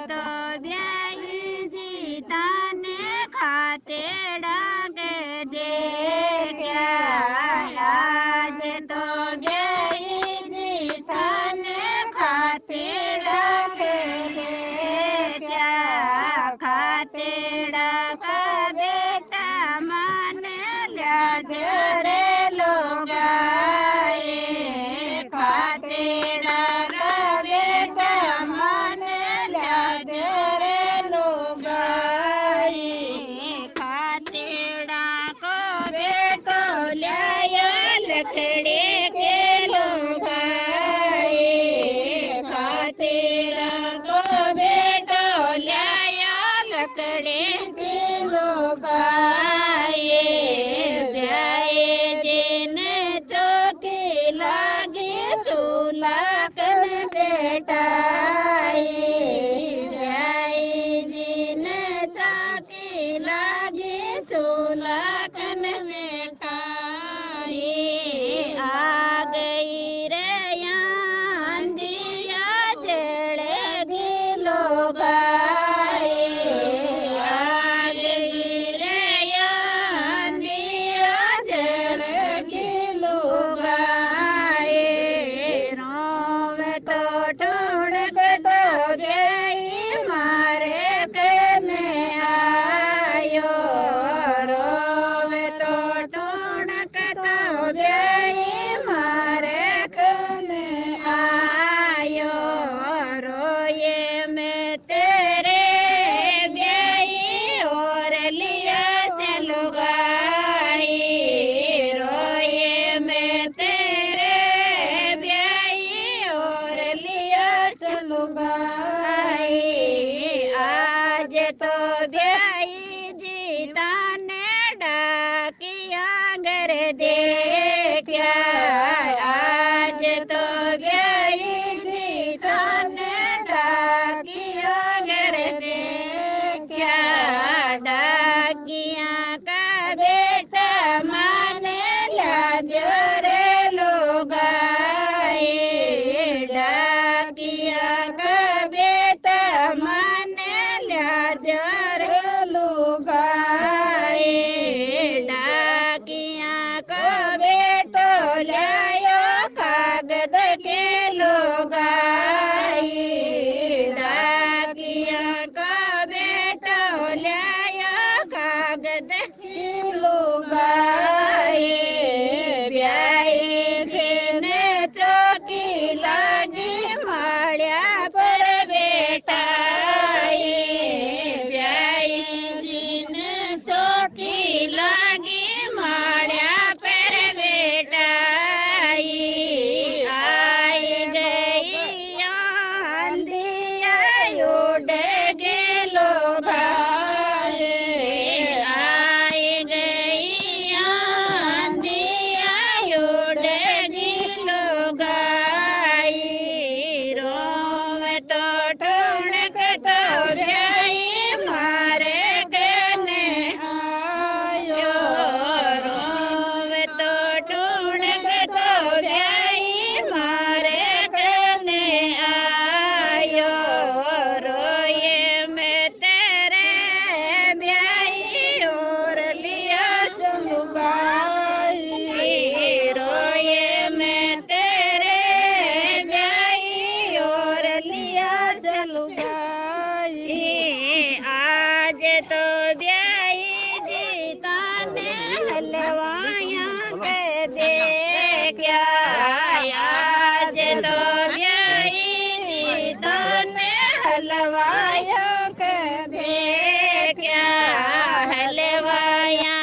तो ब्याई जीता ने खाते डाक दे क्या आज तो ब्याई जीता ने खाते डाक दे क्या खाते डाक बेटा मान लिया रे लोग खाते डाक बेटा मान लिया रे लोग खाते डाक बेटो लिया लकड़ी के लोग खाते डाक बेटो लिया लकड़ी के लोग ब्याए दिन चौकी लागी चूल्हा कन बेटा ब्याए दिन चौकी लागी चूल्हा कन बेटा आ गई रे आंधिया जड़ेगी लोग आज तो ब्याई जीता ने डाकिया घर दे क्या आज तो ब्याई जीता ने डाकिया घर दे क्या डाकिया का बेटा माने लाज रे लोग डाकिया का बेटा माने लाज रे लोग डाकिया का बेटो लाया कागज के लोग डाकिया का बेटो लाया कागज के लोग ब्याई दिन चौकी लागी माड़िया पर बेटा ब्याई दिन चौकी लागी माड़िया पर बेटा आई गई आंधिया उड़ गे लोग आई गई आंधिया उड़ गी लोग रोम तो ठुणक तो ब्याई मारे गने आयो रोम तो ठुणक तो ब्याई मारे गने आयो रोए में तेरे ब्याई और लिया चलुगाई रोए में तेरे ब्याई और लिया चलुगाई आज तो ब्याई जीता ने हलवाया के दे क्या आज तो ब्याई जीता ने हलवाया के दे क्या हलवाया